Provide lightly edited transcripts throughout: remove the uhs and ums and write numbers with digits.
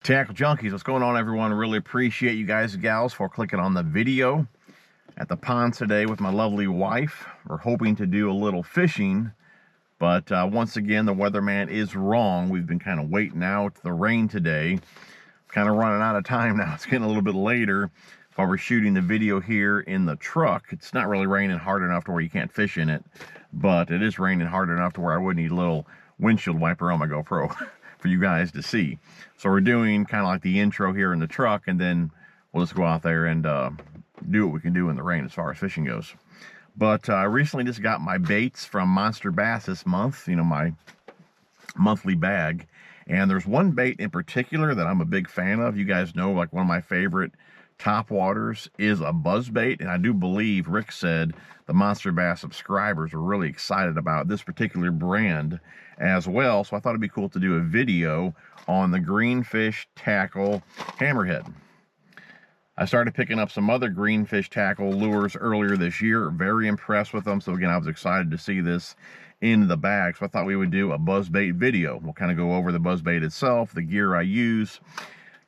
Tackle Junkies, what's going on, everyone? Really appreciate you guys and gals for clicking on the video. At the pond today with my lovely wife. We're hoping to do a little fishing, but once again, the weatherman is wrong. We've been kind of waiting out the rain today. Kind of running out of time now. It's getting a little bit later. While we're shooting the video here in the truck, it's not really raining hard enough to where you can't fish in it, but it is raining hard enough to where I would need a little windshield wiper on my GoPro for you guys to see. So we're doing kind of like the intro here in the truck, and then we'll just go out there and do what we can do in the rain as far as fishing goes. But I recently just got my baits from Monster Bass this month, you know, my monthly bag. And there's one bait in particular that I'm a big fan of. You guys know, like, one of my favorite top waters is a buzzbait, and I do believe Rick said the Monster Bass subscribers are really excited about this particular brand as well. So I thought it'd be cool to do a video on the greenfish tackle hammerhead. I started picking up some other greenfish tackle lures earlier this year. Very impressed with them. So again, I was excited to see this in the bag. So I thought we would do a buzzbait video. We'll kind of go over the buzzbait itself, the gear I use.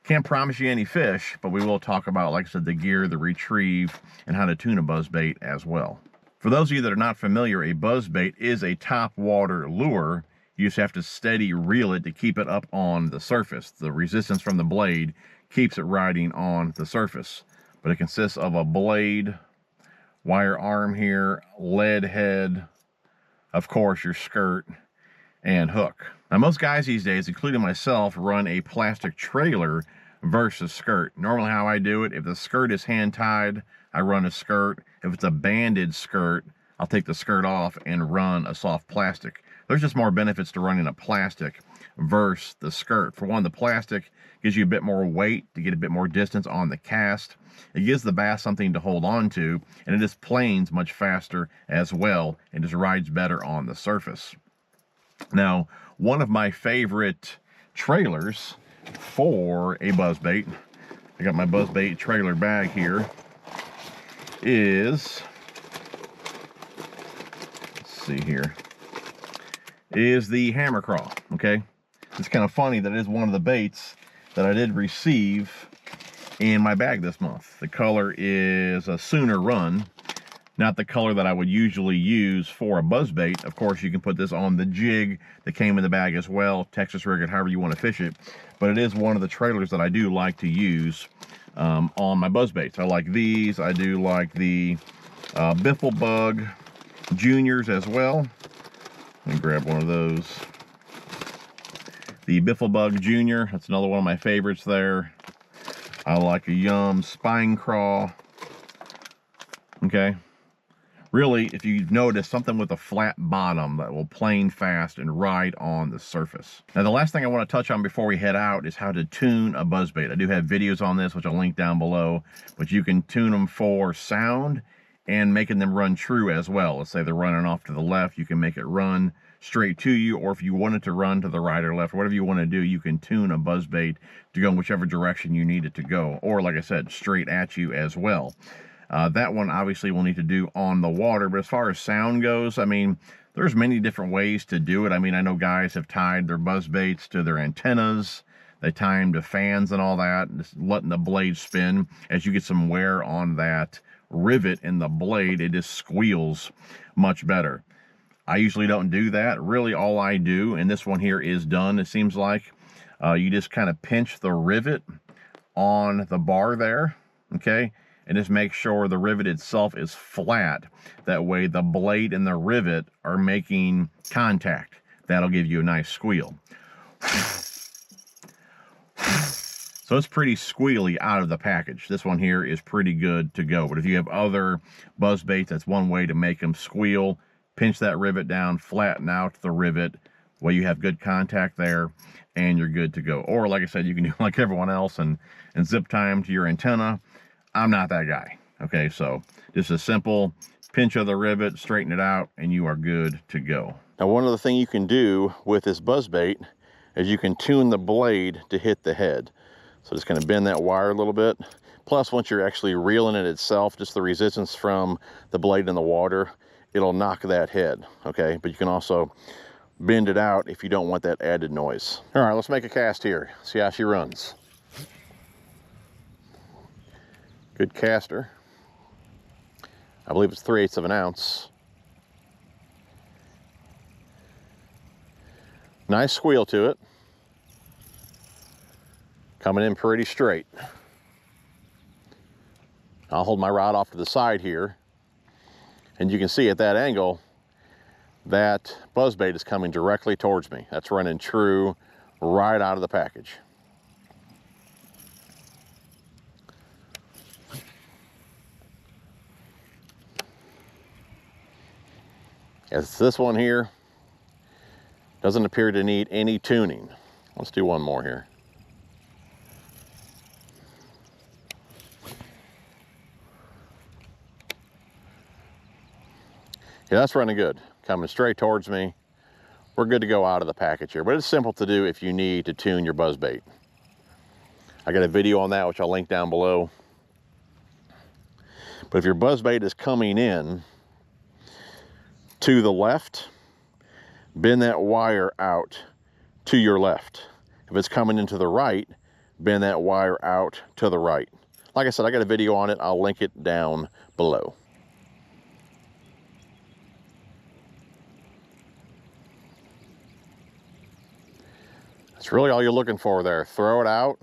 Can't promise you any fish, but we will talk about, like I said, the gear, the retrieve, and how to tune a buzzbait as well. For those of you that are not familiar, a buzzbait is a top water lure. You just have to steady reel it to keep it up on the surface. The resistance from the blade keeps it riding on the surface. But it consists of a blade, wire arm here, lead head, of course your skirt, and hook. Now most guys these days, including myself, run a plastic trailer versus skirt. Normally how I do it, if the skirt is hand tied, I run a skirt. If it's a banded skirt, I'll take the skirt off and run a soft plastic. There's just more benefits to running a plastic versus the skirt. For one, the plastic gives you a bit more weight to get a bit more distance on the cast. It gives the bass something to hold on to, and it just planes much faster as well, and just rides better on the surface. Now, one of my favorite trailers for a buzzbait, I got my buzzbait trailer bag here, is, let's see here, is the hammer craw, okay? It's kind of funny that it is one of the baits that I did receive in my bag this month. The color is a Sooner Run, not the color that I would usually use for a buzzbait. Of course, you can put this on the jig that came in the bag as well, Texas rig it, however you want to fish it. But it is one of the trailers that I do like to use on my buzzbaits. I like these. I do like the Biffle Bug Juniors as well. Let me grab one of those. The Biffle Bug Junior, that's another one of my favorites there. I like a Yum Spine Craw. Okay. Really, if you've noticed, something with a flat bottom that will plane fast and ride on the surface. Now, the last thing I want to touch on before we head out is how to tune a buzzbait. I do have videos on this, which I'll link down below, but you can tune them for sound and making them run true as well. Let's say they're running off to the left, you can make it run straight to you, or if you want it to run to the right or left, whatever you want to do, you can tune a buzzbait to go in whichever direction you need it to go, or like I said, straight at you as well. That one obviously we'll need to do on the water, but as far as sound goes, I mean, there's many different ways to do it. I mean, I know guys have tied their buzzbaits to their antennas, they tie them to fans and all that, and just letting the blade spin. As you get some wear on that rivet in the blade, it just squeals much better. I usually don't do that. Really, all I do, and this one here is done, it seems like, you just kind of pinch the rivet on the bar there, okay? And just make sure the rivet itself is flat. That way the blade and the rivet are making contact. That'll give you a nice squeal. So it's pretty squealy out of the package. This one here is pretty good to go. But if you have other buzzbaits, that's one way to make them squeal. Pinch that rivet down, flatten out the rivet, where you have good contact there, and you're good to go. Or like I said, you can do like everyone else and zip tie them to your antenna. I'm not that guy. Okay, so just a simple pinch of the rivet, straighten it out, and you are good to go. Now, one other thing you can do with this buzzbait is you can tune the blade to hit the head. So just kind of bend that wire a little bit. Plus, once you're actually reeling it itself, just the resistance from the blade in the water, it'll knock that head, okay? But you can also bend it out if you don't want that added noise. All right, let's make a cast here. See how she runs. Good caster. I believe it's 3/8 of an ounce. Nice squeal to it. Coming in pretty straight. I'll hold my rod off to the side here, and you can see at that angle that buzzbait is coming directly towards me. That's running true right out of the package. As this one here doesn't appear to need any tuning. Let's do one more here. Yeah, that's running good. Coming straight towards me. We're good to go out of the package here, but it's simple to do if you need to tune your buzzbait. I got a video on that, which I'll link down below. But if your buzzbait is coming in to the left, bend that wire out to your left. If it's coming into the right, bend that wire out to the right. Like I said, I got a video on it. I'll link it down below. That's really all you're looking for there. Throw it out,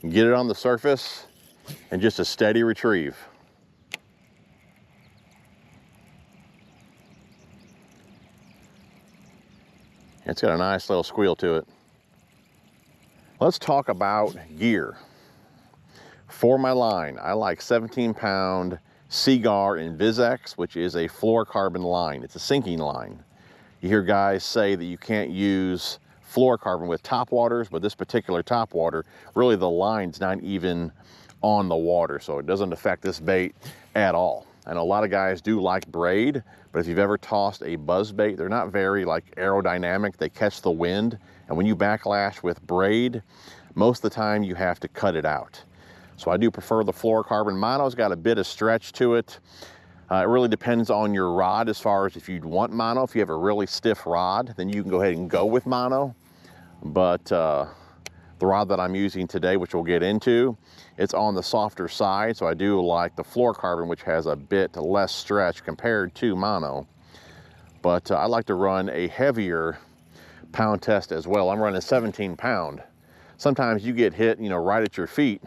get it on the surface, and just a steady retrieve. It's got a nice little squeal to it. Let's talk about gear. For my line, I like 17-pound Seaguar InvizX, which is a fluorocarbon line. It's a sinking line. You hear guys say that you can't use fluorocarbon with top waters, but this particular top water, really the line's not even on the water, so it doesn't affect this bait at all. I know a lot of guys do like braid, but if you've ever tossed a buzzbait, they're not very like aerodynamic. They catch the wind, and when you backlash with braid, most of the time you have to cut it out. So I do prefer the fluorocarbon. Mono's got a bit of stretch to it. It really depends on your rod as far as if you'd want mono. If you have a really stiff rod, then you can go ahead and go with mono. But the rod that I'm using today, which we'll get into, it's on the softer side. So I do like the fluorocarbon, which has a bit less stretch compared to mono. But I like to run a heavier pound test as well. I'm running 17 pound. Sometimes you get hit, you know, right at your feet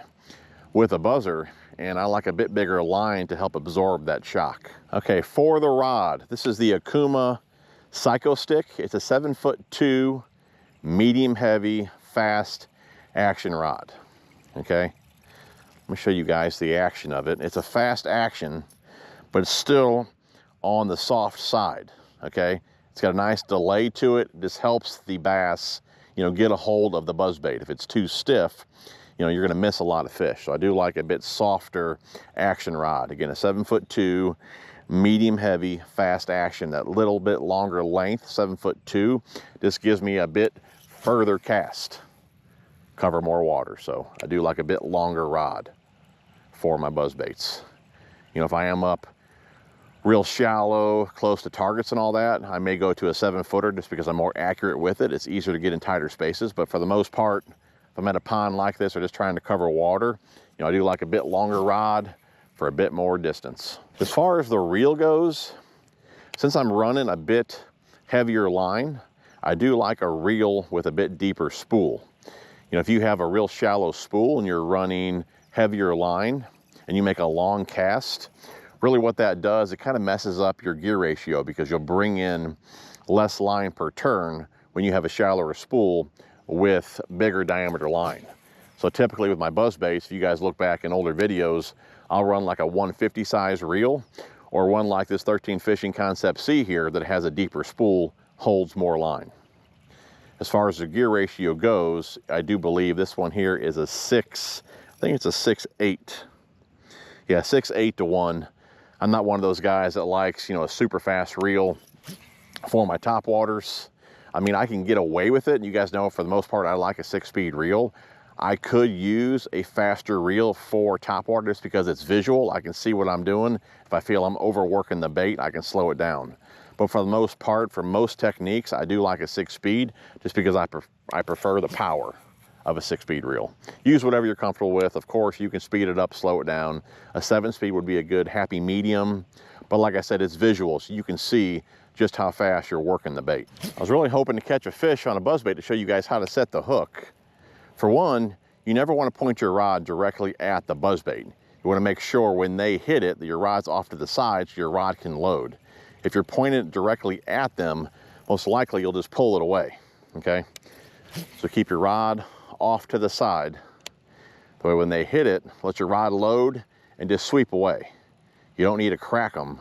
with a buzzer, and I like a bit bigger line to help absorb that shock. Okay, for the rod, this is the Akuma Psycho Stick. It's a 7'2", medium heavy, fast action rod. Okay, let me show you guys the action of it. It's a fast action, but it's still on the soft side. Okay, it's got a nice delay to it. This helps the bass, you know, get a hold of the buzzbait. If it's too stiff, you know, you're going to miss a lot of fish. So I do like a bit softer action rod. Again, a 7'2", medium heavy, fast action. That little bit longer length, 7'2", this gives me a bit further cast, cover more water. So I do like a bit longer rod for my buzzbaits. You know, if I am up real shallow, close to targets and all that, I may go to a 7-footer just because I'm more accurate with it. It's easier to get in tighter spaces, but for the most part, if I'm at a pond like this or just trying to cover water, you know, I do like a bit longer rod for a bit more distance. As far as the reel goes, since I'm running a bit heavier line, I do like a reel with a bit deeper spool. You know, if you have a real shallow spool and you're running heavier line and you make a long cast, really what that does, it kind of messes up your gear ratio because you'll bring in less line per turn when you have a shallower spool with bigger diameter line. So typically with my buzzbaits, if you guys look back in older videos, I'll run like a 150 size reel, or one like this 13 Fishing Concept C here that has a deeper spool, holds more line. As far as the gear ratio goes, I do believe this one here is a 6, I think it's a 6/8. Yeah, 6/8 to 1. I'm not one of those guys that likes, you know, a super fast reel for my top waters. I mean, I can get away with it. And you guys know, for the most part, I like a 6-speed reel. I could use a faster reel for top water just because it's visual. I can see what I'm doing. If I feel I'm overworking the bait, I can slow it down. But for the most part, for most techniques, I do like a 6-speed just because I prefer the power of a 6-speed reel. Use whatever you're comfortable with. Of course, you can speed it up, slow it down. A 7-speed would be a good happy medium, but like I said, it's visual, so you can see just how fast you're working the bait. I was really hoping to catch a fish on a buzzbait to show you guys how to set the hook. For one, you never want to point your rod directly at the buzzbait. You want to make sure when they hit it that your rod's off to the side so your rod can load. If you're pointing it directly at them, most likely you'll just pull it away, okay? So keep your rod off to the side. That way when they hit it, let your rod load and just sweep away. You don't need to crack them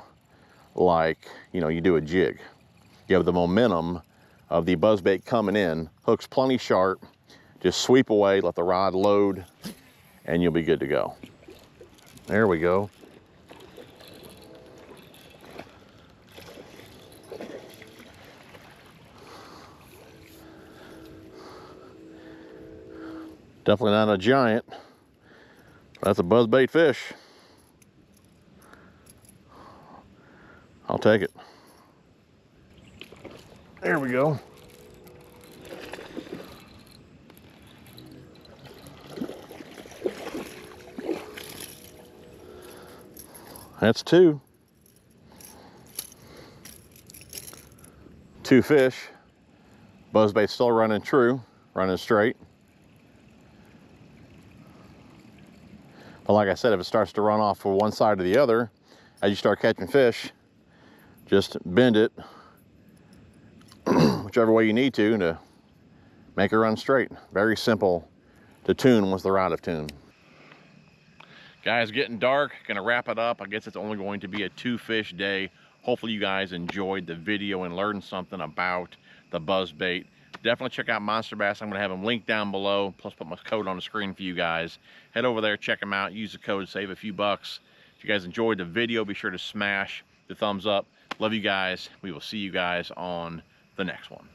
like, you know, you do a jig. You have the momentum of the buzzbait coming in, hook's plenty sharp, just sweep away, let the rod load, and you'll be good to go. There we go. Definitely not a giant. That's a buzzbait fish. I'll take it. There we go. That's two. Two fish. Buzzbait still running true, running straight. But like I said, if it starts to run off for one side or the other, as you start catching fish, just bend it whichever way you need to make it run straight. Very simple to tune once they're out of tune. Guys, getting dark, gonna wrap it up. I guess it's only going to be a 2-fish day. Hopefully you guys enjoyed the video and learned something about the buzzbait. Definitely check out Monster Bass. I'm gonna have them linked down below, plus put my code on the screen for you guys. Head over there, check them out, use the code, save a few bucks. If you guys enjoyed the video, be sure to smash the thumbs up. Love you guys. We will see you guys on the next one.